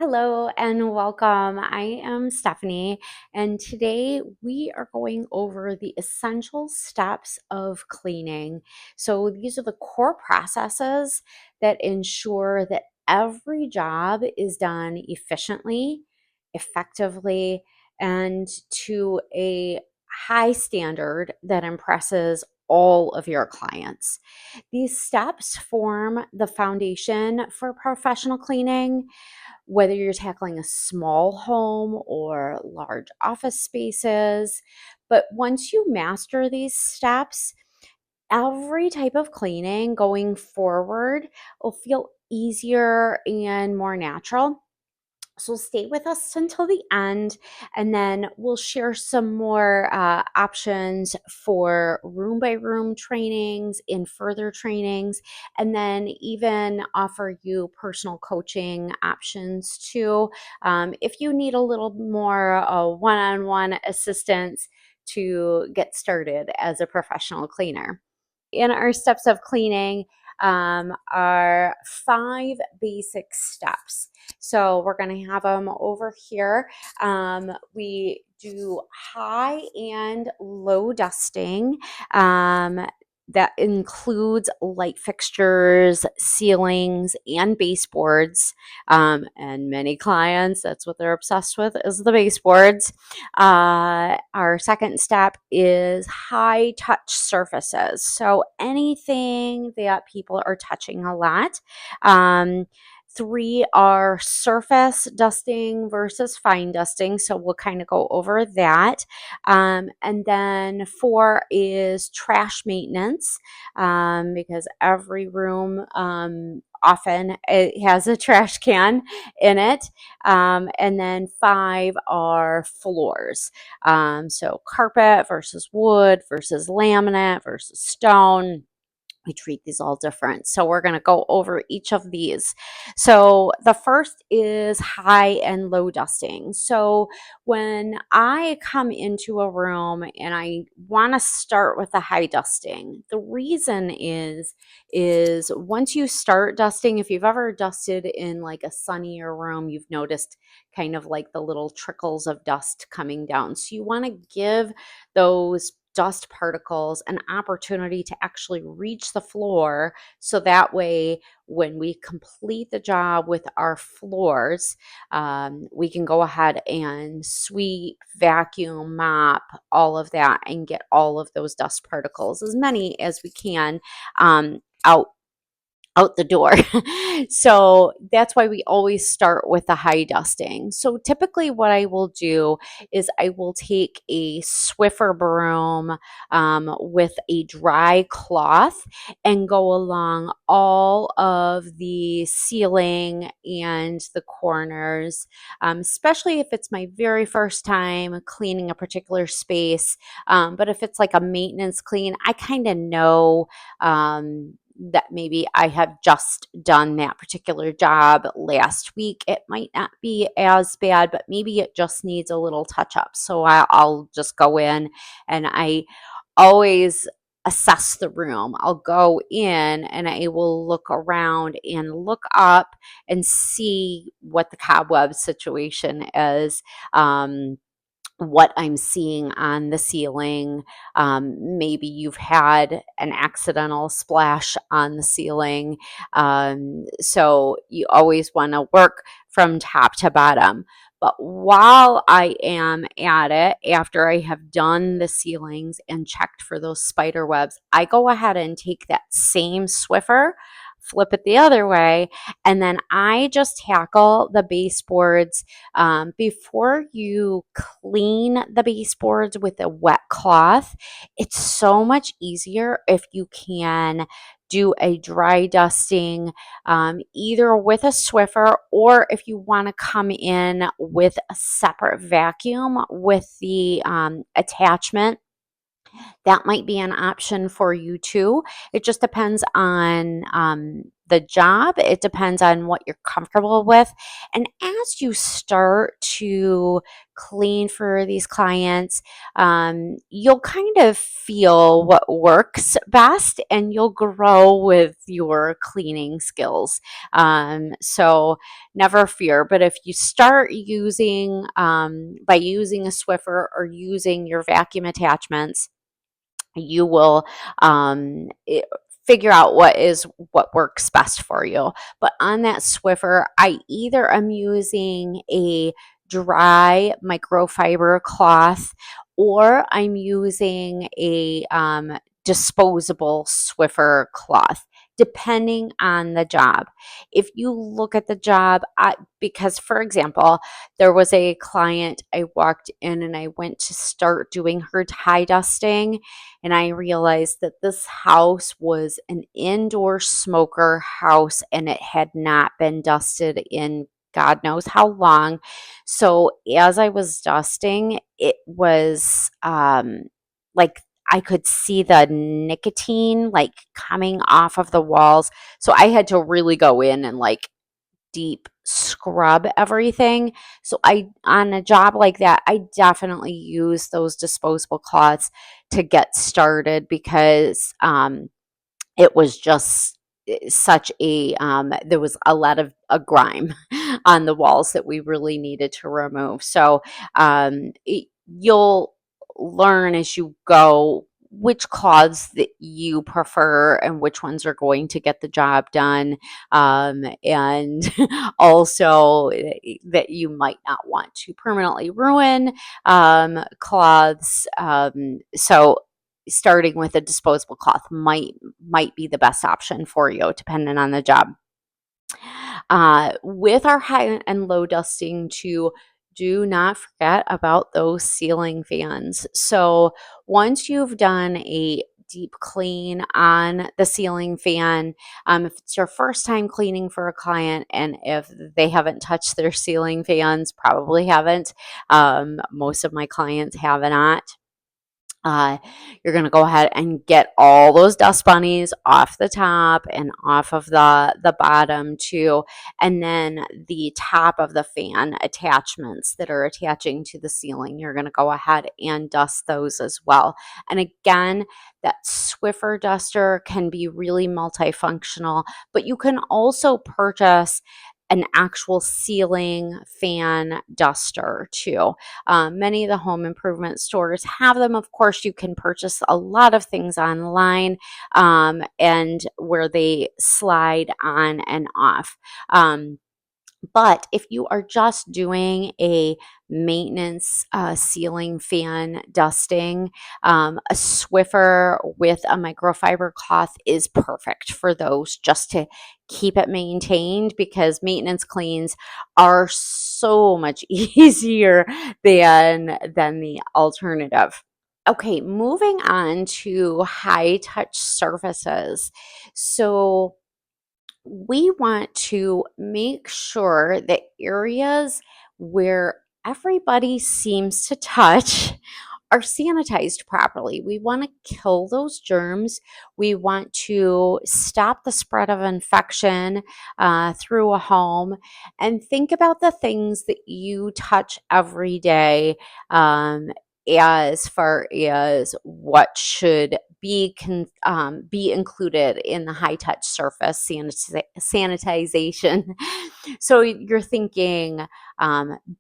Hello and welcome. I am Stephanie, and today we are going over the essential steps of cleaning. So, these are the core processes that ensure that every job is done efficiently, effectively, and to a high standard that impresses all of your clients. These steps form the foundation for professional cleaning, whether you're tackling a small home or large office spaces. But once you master these steps, every type of cleaning going forward will feel easier and more natural. So stay with us until the end, and then we'll share some more options for room by room trainings and further trainings, and then even offer you personal coaching options too. If you need a little more one on one assistance to get started as a professional cleaner. In our steps of cleaning are 5 basic steps. So we're going to have them over here. We do high and low dusting. That includes light fixtures, ceilings, and baseboards. And many clients, that's what they're obsessed with, is the baseboards. Our second step is high touch surfaces. So anything that people are touching a lot. Three are surface dusting versus fine dusting. So we'll kind of go over that. And then four is trash maintenance, because every room often it has a trash can in it. And then five are floors. So carpet versus wood versus laminate versus stone. We treat these all different. So we're going to go over each of these. So the first is high and low dusting. So when I come into a room and I want to start with the high dusting, the reason is once you start dusting, if you've ever dusted in like a sunnier room, you've noticed kind of like the little trickles of dust coming down. So you want to give those dust particles an opportunity to actually reach the floor, so that way when we complete the job with our floors, we can go ahead and sweep, vacuum, mop, all of that, and get all of those dust particles, as many as we can, out the door. So that's why we always start with the high dusting. So typically what I will do is I will take a Swiffer broom with a dry cloth and go along all of the ceiling and the corners, especially if it's my very first time cleaning a particular space. But if it's like a maintenance clean, I kind of know that maybe I have just done that particular job last week. It might not be as bad, but maybe it just needs a little touch up. So I'll just go in, and I always assess the room. I'll go in and I will look around and look up and see what the cobweb situation is. What I'm seeing on the ceiling. Maybe you've had an accidental splash on the ceiling. So you always want to work from top to bottom. But while I am at it, after I have done the ceilings and checked for those spider webs, I go ahead and take that same Swiffer, flip it the other way, and then I just tackle the baseboards. Before you clean the baseboards with a wet cloth, it's so much easier if you can do a dry dusting, either with a Swiffer, or if you want to come in with a separate vacuum with the attachment that might be an option for you too. It just depends on the job. It depends on what you're comfortable with. And as you start to clean for these clients, you'll kind of feel what works best and you'll grow with your cleaning skills. So never fear. But if you start using, by using a Swiffer or using your vacuum attachments, you will figure out what works best for you. But on that Swiffer, I either am using a dry microfiber cloth or I'm using a disposable Swiffer cloth, depending on the job. If you look at the job, because for example, there was a client I walked in and I went to start doing her tie dusting, and I realized that this house was an indoor smoker house and it had not been dusted in God knows how long. So as I was dusting, it was like I could see the nicotine like coming off of the walls. So I had to really go in and like deep scrub everything. So on a job like that, I definitely use those disposable cloths to get started because it was just such a there was a lot of a grime on the walls that we really needed to remove. So you'll learn as you go which cloths that you prefer and which ones are going to get the job done, and also that you might not want to permanently ruin cloths. So starting with a disposable cloth might be the best option for you, depending on the job. With our high and low dusting too, do not forget about those ceiling fans. So once you've done a deep clean on the ceiling fan, if it's your first time cleaning for a client and if they haven't touched their ceiling fans, probably haven't. Most of my clients have not. You're going to go ahead and get all those dust bunnies off the top and off of the bottom too. And then the top of the fan attachments that are attaching to the ceiling, you're going to go ahead and dust those as well. And again, that Swiffer duster can be really multifunctional, but you can also purchase an actual ceiling fan duster too. Many of the home improvement stores have them. Of course, you can purchase a lot of things online, and where they slide on and off. But if you are just doing a maintenance ceiling fan dusting, a Swiffer with a microfiber cloth is perfect for those, just to keep it maintained, because maintenance cleans are so much easier than the alternative. Okay, moving on to high touch surfaces. So we want to make sure that areas where everybody seems to touch are sanitized properly. We want to kill those germs. We want to stop the spread of infection through a home. And think about the things that you touch every day, as far as what should be included in the high touch surface sanitization. So you're thinking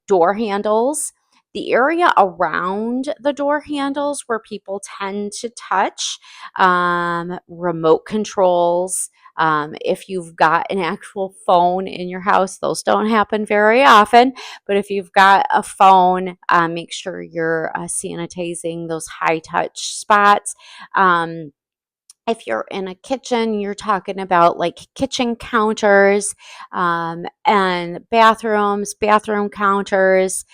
door handles, the area around the door handles where people tend to touch, remote controls. If you've got an actual phone in your house, those don't happen very often, but if you've got a phone, make sure you're sanitizing those high touch spots. If you're in a kitchen, you're talking about like kitchen counters, and bathrooms, bathroom counters,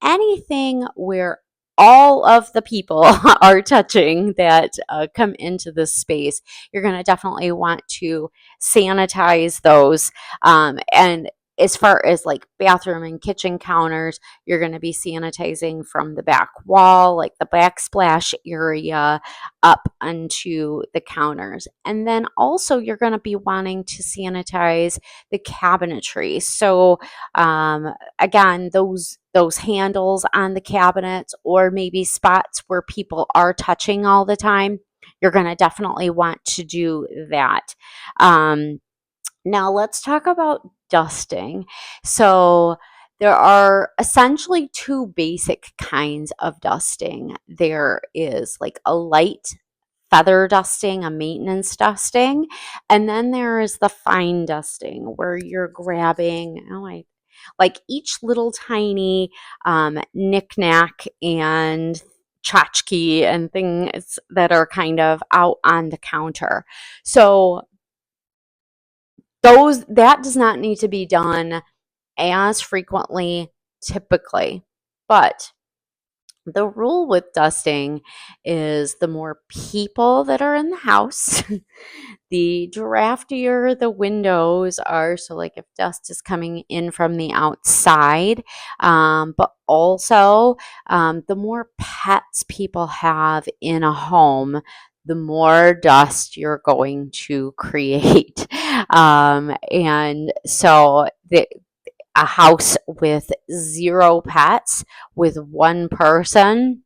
anything where all of the people are touching that come into this space. You're going to definitely want to sanitize those. And as far as like bathroom and kitchen counters, you're going to be sanitizing from the back wall, like the backsplash area, up onto the counters. And then also you're going to be wanting to sanitize the cabinetry. So again, those handles on the cabinets, or maybe spots where people are touching all the time, you're going to definitely want to do that. Now let's talk about dusting. So there are essentially two basic kinds of dusting. There is like a light feather dusting, a maintenance dusting, and then there is the fine dusting where you're grabbing, like each little tiny knick-knack and tchotchke and things that are kind of out on the counter. So that does not need to be done as frequently typically, but the rule with dusting is the more people that are in the house, the draftier the windows are. So, like if dust is coming in from the outside, but also the more pets people have in a home, the more dust you're going to create. And so, a house with 0 pets, with one person,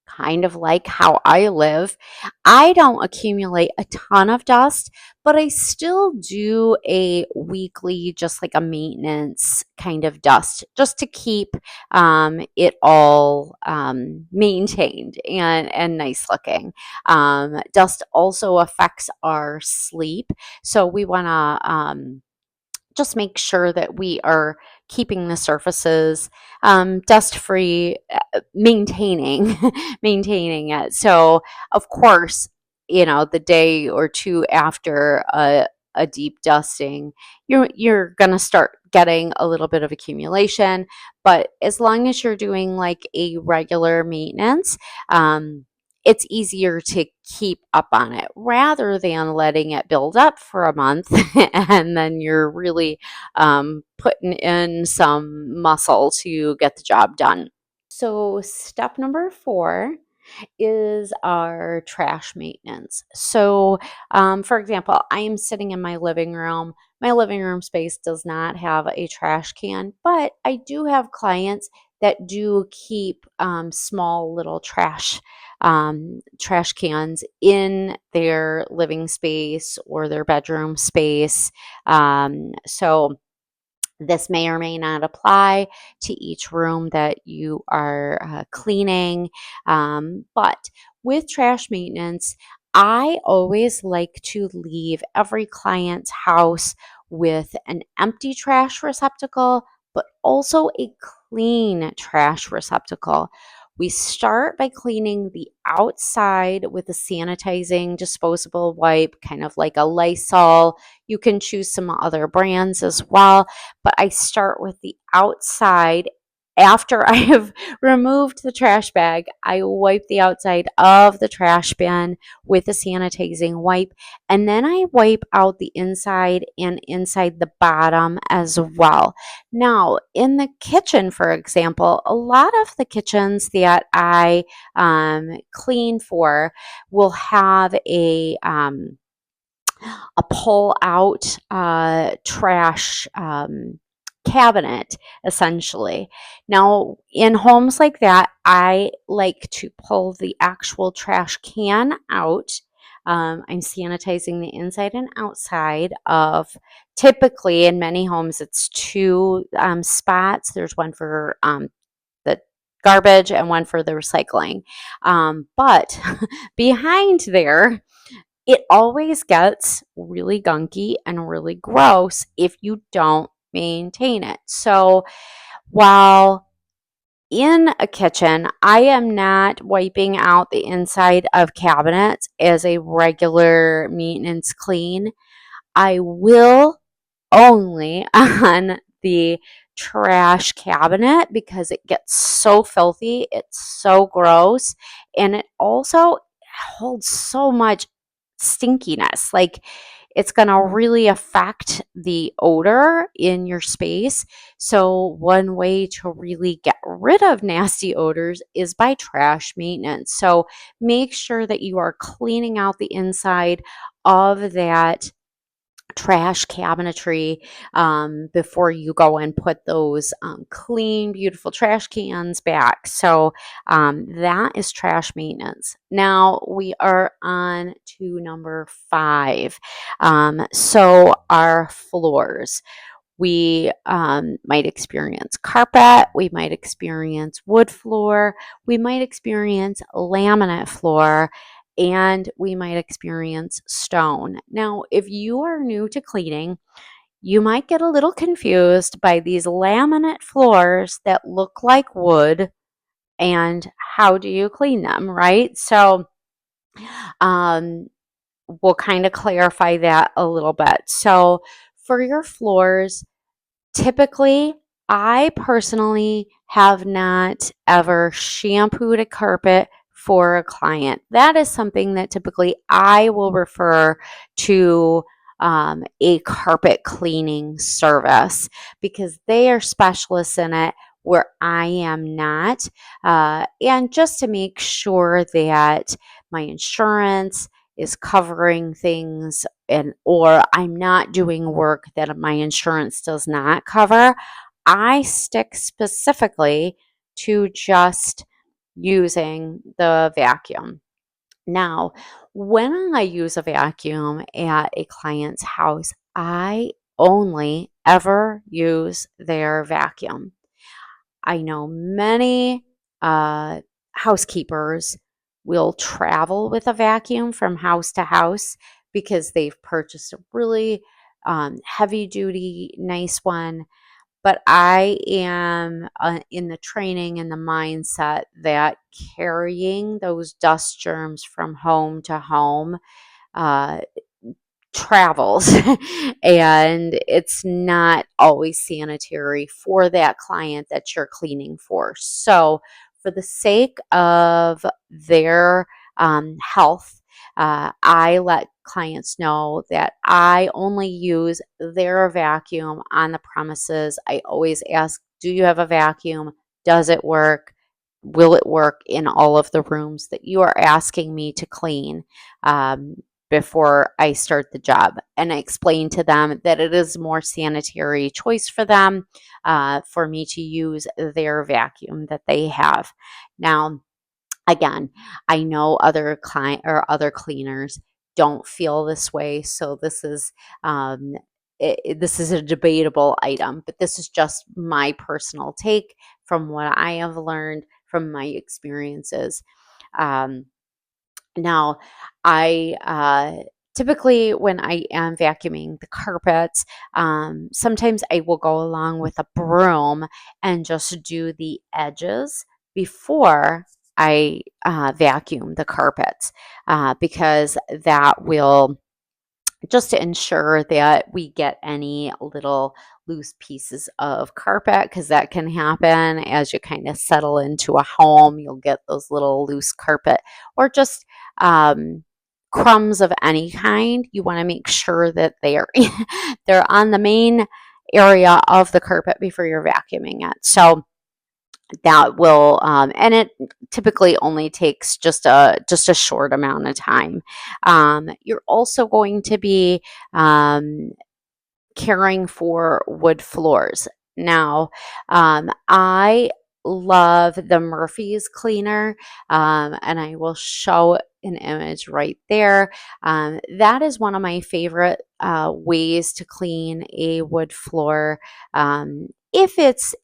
kind of like how I live, I don't accumulate a ton of dust, but I still do a weekly, just like a maintenance kind of dust, just to keep it all maintained and nice looking. Dust also affects our sleep, so we want to just make sure that we are keeping the surfaces dust free, maintaining maintaining it. So of course, the day or two after a deep dusting, you're gonna start getting a little bit of accumulation, but as long as you're doing like a regular maintenance, it's easier to keep up on it rather than letting it build up for a month and then you're really putting in some muscle to get the job done. So, step number 4 is our trash maintenance. So, for example, I am sitting in my living room. My living room space does not have a trash can, but I do have clients that do keep small little trash cans in their living space or their bedroom space. So this may or may not apply to each room that you are cleaning. But with trash maintenance, I always like to leave every client's house with an empty trash receptacle, but also a clean trash receptacle. We start by cleaning the outside with a sanitizing disposable wipe, kind of like a Lysol. You can choose some other brands as well, but I start with the outside. After I have removed the trash bag, I wipe the outside of the trash bin with a sanitizing wipe, and then I wipe out the inside and inside the bottom as well. Now, in the kitchen, for example, a lot of the kitchens that I clean for will have a pull out trash cabinet, essentially. Now, in homes like that, I like to pull the actual trash can out. I'm sanitizing the inside and outside of, typically in many homes, it's 2 spots. There's one for the garbage and one for the recycling. But behind there, it always gets really gunky and really gross if you don't maintain it. So while in a kitchen, I am not wiping out the inside of cabinets as a regular maintenance clean. I will only on the trash cabinet because it gets so filthy, it's so gross, and it also holds so much stinkiness. Like it's going to really affect the odor in your space. So one way to really get rid of nasty odors is by trash maintenance. So make sure that you are cleaning out the inside of that trash cabinetry before you go and put those clean, beautiful trash cans back. So that is trash maintenance. Now we are on to number 5. So our floors. We might experience carpet, we might experience wood floor, we might experience laminate floor, and we might experience stone. Now, if you are new to cleaning, you might get a little confused by these laminate floors that look like wood, and how do you clean them, right? So, um, we'll kind of clarify that a little bit. So, for your floors, typically, I personally have not ever shampooed a carpet for a client. That is something that typically I will refer to a carpet cleaning service because they are specialists in it where I am not. And just to make sure that my insurance is covering things and or I'm not doing work that my insurance does not cover, I stick specifically to just using the vacuum. Now, when I use a vacuum at a client's house, I only ever use their vacuum. I know many housekeepers will travel with a vacuum from house to house because they've purchased a really heavy duty, nice one. But I am in the training and the mindset that carrying those dust germs from home to home uh, travels and it's not always sanitary for that client that you're cleaning for. So, for the sake of their health, I let clients know that I only use their vacuum on the premises. I always ask, do you have a vacuum? Does it work? Will it work in all of the rooms that you are asking me to clean? Before I start the job. And I explain to them that it is a more sanitary choice for them for me to use their vacuum that they have. Now, again, I know other client or other cleaners don't feel this way, so um, this is a debatable item, but this is just my personal take from what I have learned from my experiences. Um, Now, I typically, when I am vacuuming the carpets, sometimes I will go along with a broom and just do the edges before I vacuum the carpets because that will just to ensure that we get any little loose pieces of carpet because that can happen as you kind of settle into a home. You'll get those little loose carpet or just um, crumbs of any kind. You want to make sure that they're on the main area of the carpet before you're vacuuming it. So that will and it typically only takes just a short amount of time. You're also going to be caring for wood floors. Now, I love the Murphy's cleaner, and I will show an image right there. That is one of my favorite ways to clean a wood floor. If it's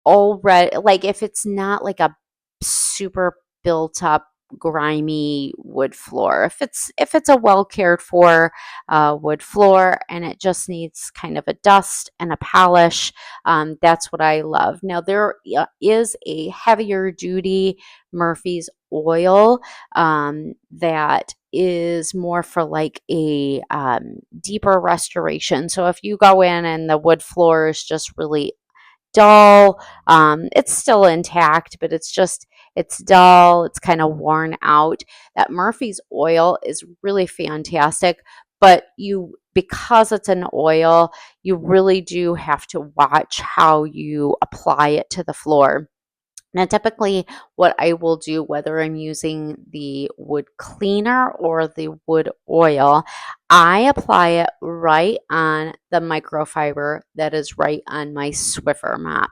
already like if it's not like a super built up grimy wood floor, if it's a well cared for wood floor and it just needs kind of a dust and a polish, that's what I love. Now there is a heavier duty Murphy's oil that is more for like a deeper restoration. So if you go in and the wood floor is just really dull. It's still intact, but it's dull. It's kind of worn out. That Murphy's oil is really fantastic, but because it's an oil, you really do have to watch how you apply it to the floor. Now, typically, what I will do, whether I'm using the wood cleaner or the wood oil, I apply it right on the microfiber that is right on my Swiffer mop.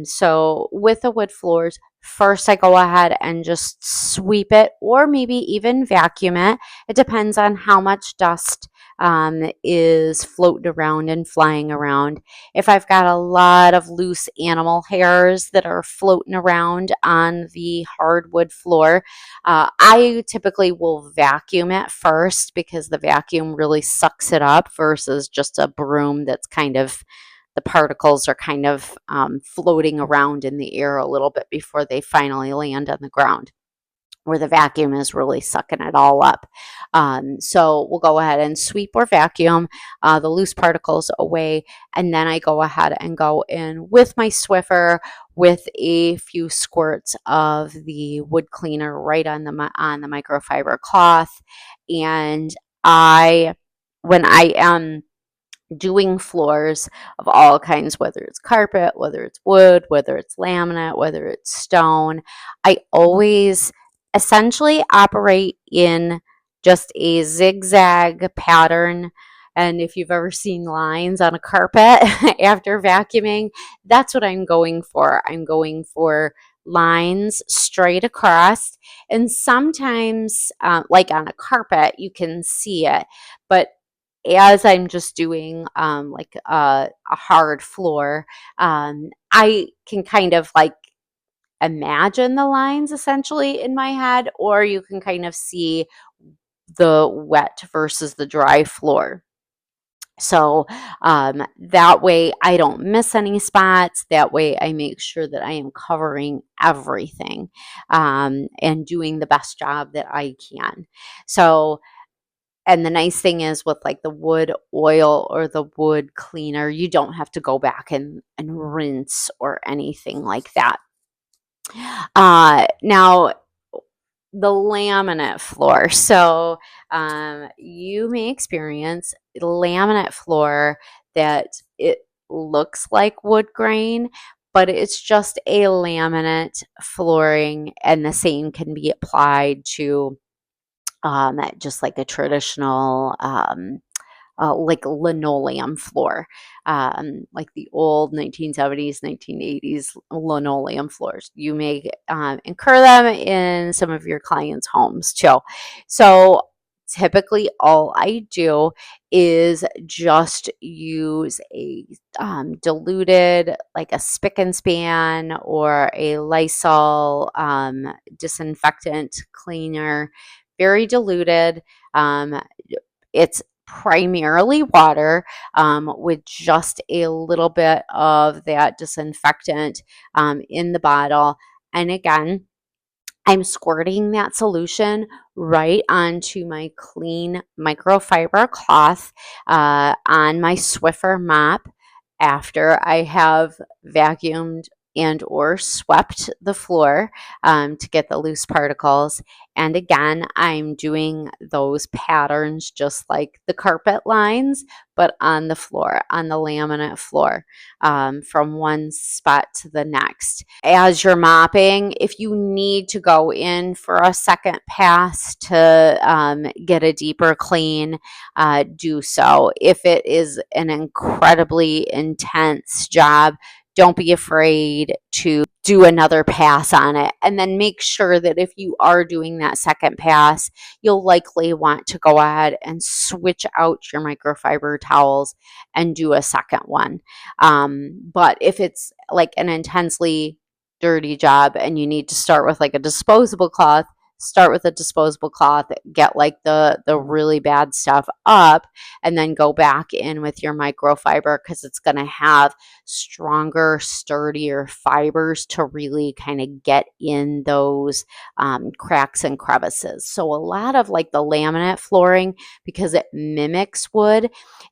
So, with the wood floors, first I go ahead and just sweep it, or maybe even vacuum it. It depends on how much dust is floating around and flying around. If I've got a lot of loose animal hairs that are floating around on the hardwood floor, I typically will vacuum it first because the vacuum really sucks it up versus just a broom that's kind of, the particles are kind of floating around in the air a little bit before they finally land on the ground, where the vacuum is really sucking it all up. So we'll go ahead and sweep or vacuum the loose particles away, and then I go ahead and go in with my Swiffer with a few squirts of the wood cleaner right on the microfiber cloth. And when I am doing floors of all kinds, whether it's carpet, whether it's wood, whether it's laminate, whether it's stone, I always essentially operate in just a zigzag pattern. And if you've ever seen lines on a carpet after vacuuming, that's what I'm going for. I'm going for lines straight across. And sometimes, like on a carpet, you can see it, but as I'm just doing like a hard floor, I can kind of like imagine the lines essentially in my head, or you can kind of see the wet versus the dry floor. So that way I don't miss any spots. That way I make sure that I am covering everything and doing the best job that I can. So, and the nice thing is with like the wood oil or the wood cleaner, you don't have to go back and rinse or anything like that. Now, the laminate floor. So you may experience laminate floor that it looks like wood grain, but it's just a laminate flooring, and the same can be applied to just like a traditional like linoleum floor, like the old 1970s, 1980s linoleum floors. You may incur them in some of your clients' homes too. So typically all I do is just use a diluted, like a spick and span or a Lysol disinfectant cleaner, very diluted. It's primarily water with just a little bit of that disinfectant in the bottle. And again, I'm squirting that solution right onto my clean microfiber cloth on my Swiffer mop after I have vacuumed and or swept the floor to get the loose particles. And again, I'm doing those patterns just like the carpet lines, but on the floor, on the laminate floor, from one spot to the next. As you're mopping, if you need to go in for a second pass to get a deeper clean, do so. If it is an incredibly intense job, don't be afraid to do another pass on it. And then make sure that if you are doing that second pass, you'll likely want to go ahead and switch out your microfiber towels and do a second one. But if it's like an intensely dirty job and you need to start with like a disposable cloth, start with a disposable cloth, get like the really bad stuff up, and then go back in with your microfiber, because it's going to have stronger, sturdier fibers to really kind of get in those cracks and crevices. So a lot of like the laminate flooring, because it mimics wood,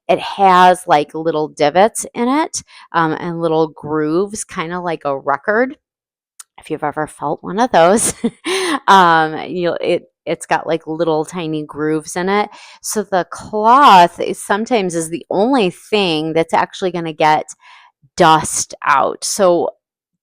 it has like little divots in it and little grooves, kind of like a record. If you've ever felt one of those, it's got like little tiny grooves in it. So the cloth sometimes is the only thing that's actually going to get dust out. So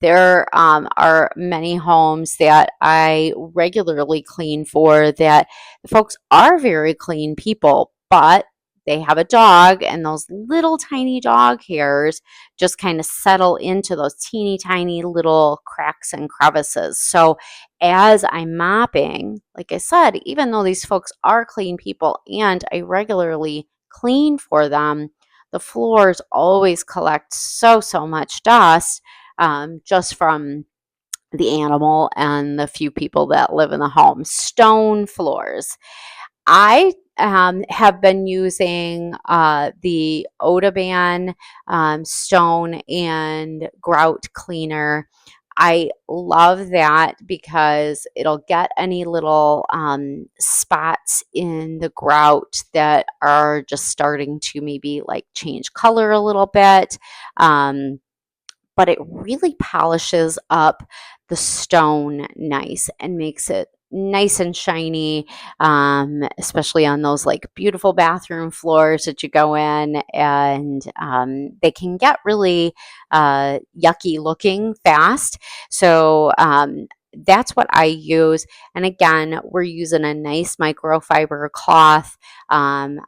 there are many homes that I regularly clean for that the folks are very clean people, but they have a dog, and those little tiny dog hairs just kind of settle into those teeny tiny little cracks and crevices. So as I'm mopping, like I said, even though these folks are clean people and I regularly clean for them, the floors always collect so much dust, just from the animal and the few people that live in the home. Stone floors. I have been using the Odoban stone and grout cleaner. I love that because it'll get any little spots in the grout that are just starting to maybe like change color a little bit. But it really polishes up the stone nice and makes it nice and shiny, especially on those like beautiful bathroom floors that you go in, and they can get really yucky looking fast. So that's what I use. And again, we're using a nice microfiber cloth. I'm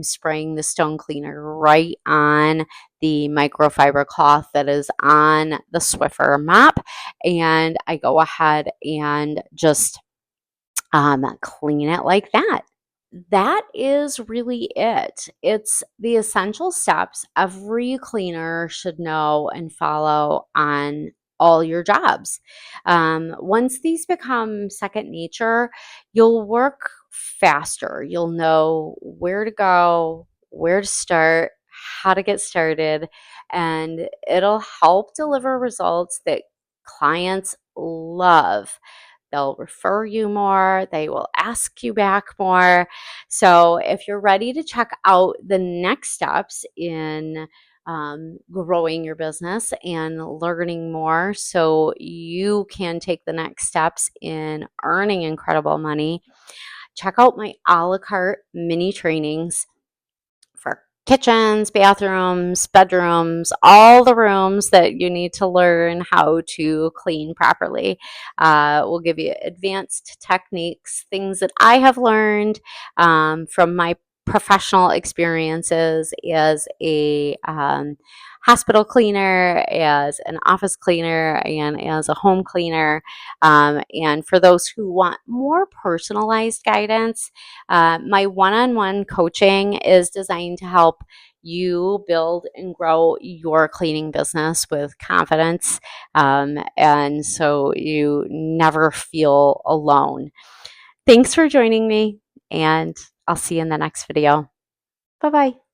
spraying the stone cleaner right on the microfiber cloth that is on the Swiffer mop, and I go ahead and just clean it like that. That is really it. It's the essential steps every cleaner should know and follow on all your jobs. Once these become second nature, you'll work faster. You'll know where to go, where to start, how to get started, and it'll help deliver results that clients love. They'll refer you more. They will ask you back more. So, if you're ready to check out the next steps in growing your business and learning more so you can take the next steps in earning incredible money, check out my a la carte mini trainings for kitchens, bathrooms, bedrooms, all the rooms that you need to learn how to clean properly. We'll give you advanced techniques, things that I have learned from my professional experiences as a hospital cleaner, as an office cleaner, and as a home cleaner. And for those who want more personalized guidance, my one on one coaching is designed to help you build and grow your cleaning business with confidence. And so you never feel alone. Thanks for joining me, and I'll see you in the next video. Bye bye.